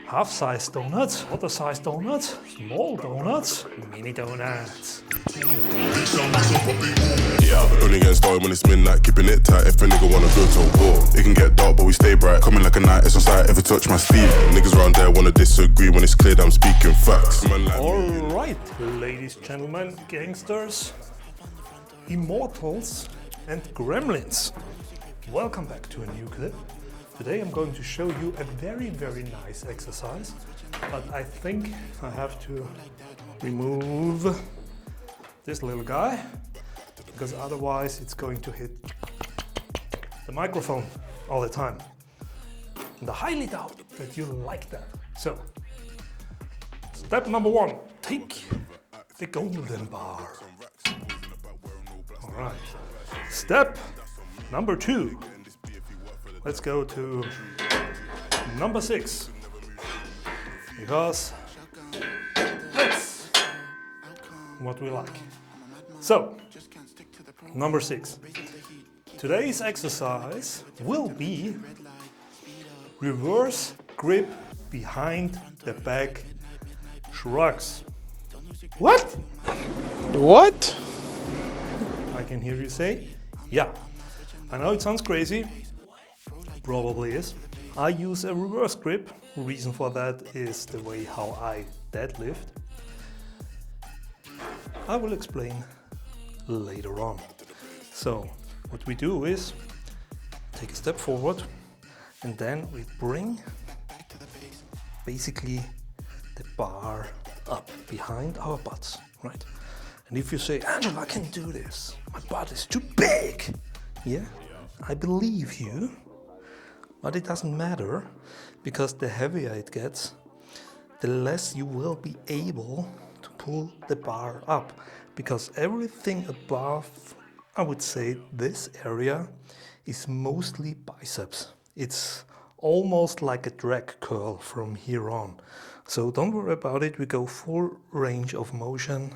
Half-size donuts, quarter-size donuts, small donuts, mini donuts. Yeah, only getting started when it's midnight, keeping it tight. If a nigga wanna go to war, it can get dark, but we stay bright. Coming like a night, it's on sight. Ever touch my sleeve? Niggas round there wanna disagree when it's clear that I'm speaking facts. Alright, ladies, gentlemen, gangsters, immortals, and gremlins. Welcome back to a new clip. Today I'm going to show you a very nice exercise, but I think I have to remove this little guy, because otherwise it's going to hit the microphone all the time. And I highly doubt that you like that. So, step number 1, take the golden bar. Alright. Step number 2. Let's go to number 6. Because that's what we like. So, number 6. Today's exercise will be reverse grip behind the back shrugs. What? What? I can hear you say, yeah. I know it sounds crazy, probably is. I use a reverse grip. Reason for that is the way how I deadlift. I will explain later on. So what we do is take a step forward and then we bring basically the bar up behind our butts, right? And if you say, Angela, I can't do this, my butt is too big. Yeah, I believe you, but it doesn't matter, because the heavier it gets, the less you will be able to pull the bar up, because everything above, I would say this area, is mostly biceps. It's almost like a drag curl from here on. So don't worry about it, we go full range of motion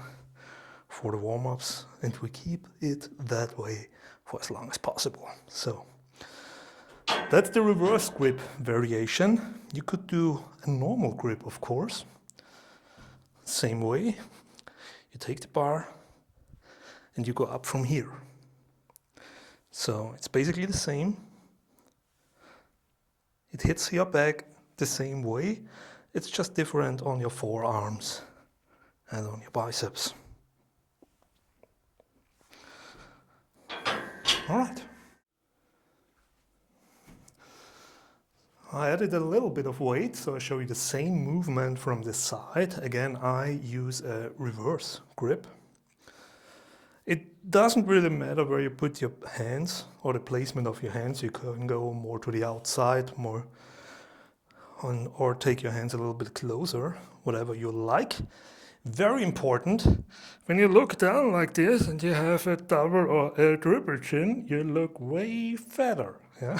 for the warm-ups and we keep it that way for as long as possible. So that's the reverse grip variation. You could do a normal grip, of course. Same way. You take the bar and you go up from here. So it's basically the same. It hits your back the same way. It's just different on your forearms and on your biceps. All right. I added a little bit of weight, so I show you the same movement from the side. Again, I use a reverse grip. It doesn't really matter where you put your hands or the placement of your hands. You can go more to the outside, more on, or take your hands a little bit closer, whatever you like. Very important, when you look down like this and you have a double or a triple chin, you look way fatter. Yeah,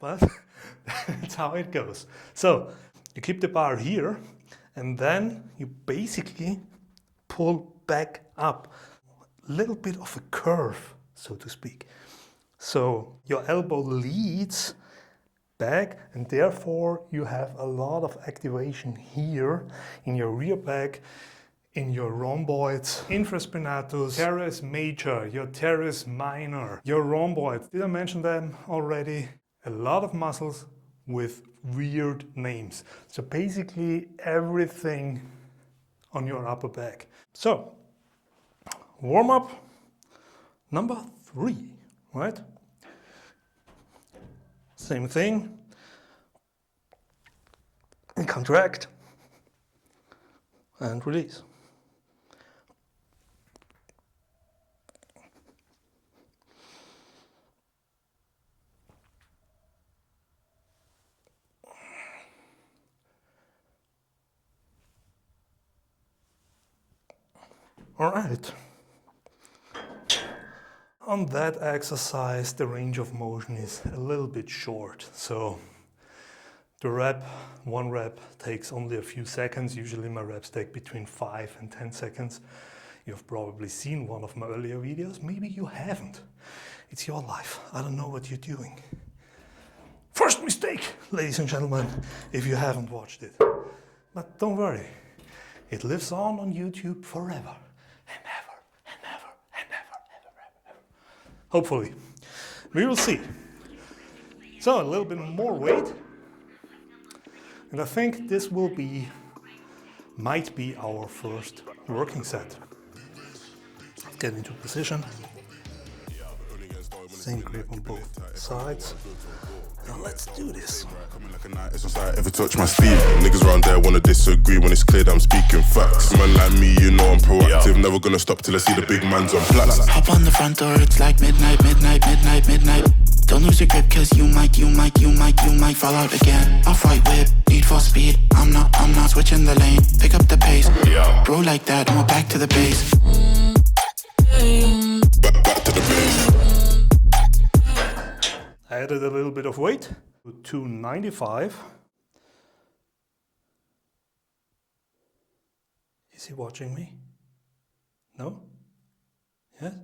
but that's how it goes. So you keep the bar here and then you basically pull back up. A little bit of a curve, so to speak. So your elbow leads back and therefore you have a lot of activation here in your rear back, in your rhomboids, infraspinatus, teres major, your teres minor, your rhomboids. Did I mention them already? A lot of muscles with weird names. So basically everything on your upper back. So warm up number 3, right? Same thing, and contract, and release. All right. On that exercise, the range of motion is a little bit short. So one rep takes only a few seconds. Usually my reps take between 5 and 10 seconds. You've probably seen one of my earlier videos, maybe you haven't. It's your life, I don't know what you're doing. First mistake, ladies and gentlemen, if you haven't watched it. But don't worry, it lives on YouTube forever and ever and ever and ever, ever, ever, ever. Hopefully. We will see. So a little bit more weight. And I think this might be our first working set. Get into position. Same grip on both sides. Now let's do this. Ever touch my sleeve? Niggas around there wanna disagree when it's clear that I'm speaking facts. Man like me, you know I'm proactive. Never gonna stop till I see the big man's on flats. Hop on the front door, it's like midnight, midnight, midnight, midnight. Don't lose your grip cause you might fall out again. Off-white whip, need for speed. I'm not switching the lane. Pick up the pace, bro like that and we're back to the base. Back to the base. I added a little bit of weight to 295. Is he watching me? No? Yes?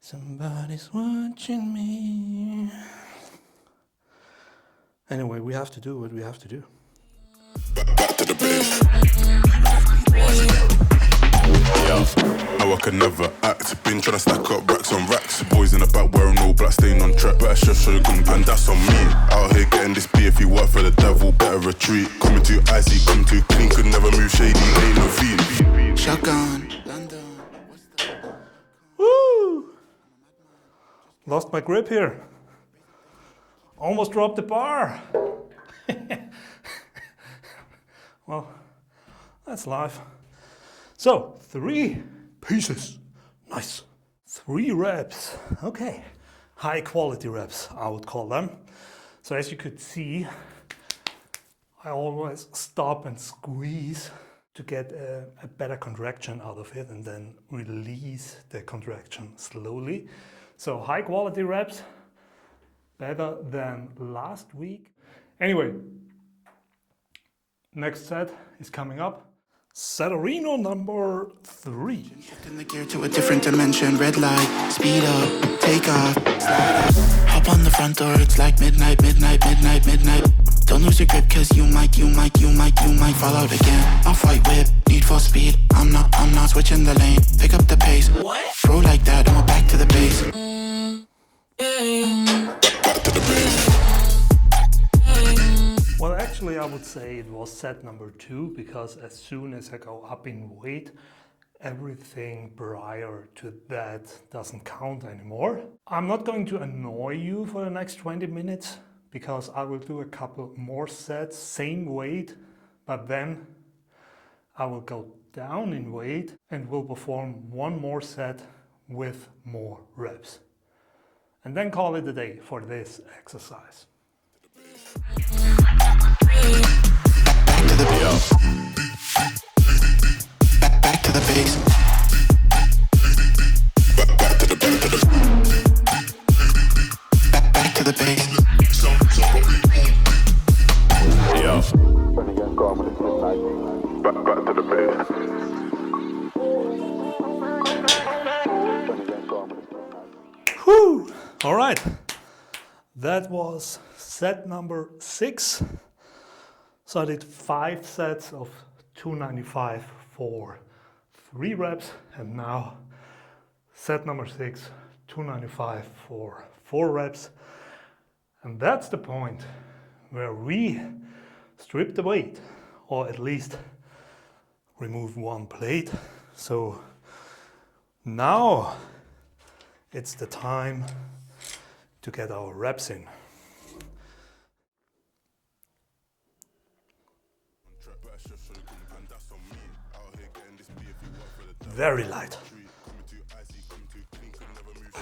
Somebody's watching me. Anyway, we have to do what we have to do. Back to the base. How I can never act. Been trying to stack up racks on racks. Boys in the back wearing all black, staying on track. Better shrug, and that's on me. Out here getting this beer. If you work for the devil, better retreat. Coming too icy, coming too clean. Could never move shady, ain't no feet. Shotgun, London. Woo! Lost my grip here. Almost dropped the bar. Well, that's life. So, 3 pieces. Nice. 3 reps. Okay. High quality reps, I would call them. So as you could see, I always stop and squeeze to get a better contraction out of it and then release the contraction slowly. So high quality reps, better than last week. Anyway, next set is coming up. Setterino number 3. Shifting the gear to a different dimension. Red light, speed up, take off, slide up. Hop on the front door, it's like midnight, midnight, midnight, midnight. Don't lose your grip cause you might fall out again. Off-white whip, need for speed. I'm not switching the lane. Pick up the pace. Throw like that and we're back to the base. Back to the base. Well, actually I would say it was set number 2 because as soon as I go up in weight, everything prior to that doesn't count anymore. I'm not going to annoy you for the next 20 minutes because I will do a couple more sets, same weight, but then I will go down in weight and will perform one more set with more reps. And then call it a day for this exercise. Back to the base. Back to the base. Back to the base. Back to the base. Back to the base. Whew! All right, that was set number 6. So I did 5 sets of 295 for 3 reps, and now set number 6, 295 for 4 reps. And that's the point where we strip the weight, or at least remove one plate. So now it's the time to get our reps in. Very light.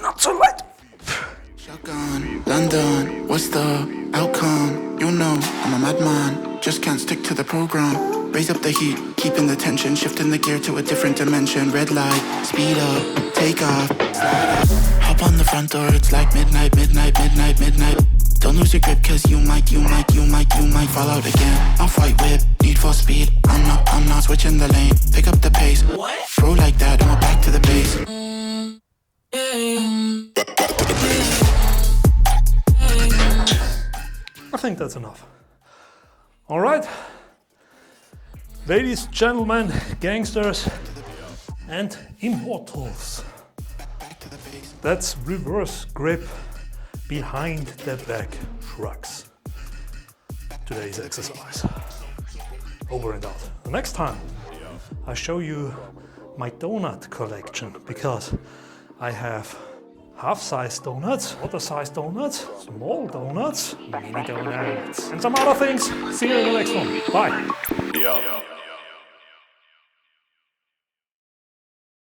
Not so light. Shotgun, London, what's the outcome? You know, I'm a madman, just can't stick to the program. Raise up the heat, keeping the tension, shifting the gear to a different dimension. Red light, speed up, take off, slide up. Hop on the front door, it's like midnight, midnight, midnight, midnight. Don't lose your grip, cause you might fall out again. Off-white whip, need for speed. I'm not switching the lane. Pick up the pace. Throw like that, and we're back to the base. Back to the base. I think that's enough. All right. Ladies, gentlemen, gangsters, and immortals. That's reverse grip behind the back shrugs. Today's exercise. Over and out. The next time I show you my donut collection, because I have half-size donuts, quarter-size donuts, small donuts, mini donuts, and some other things. See you in the next one. Bye. Yeah.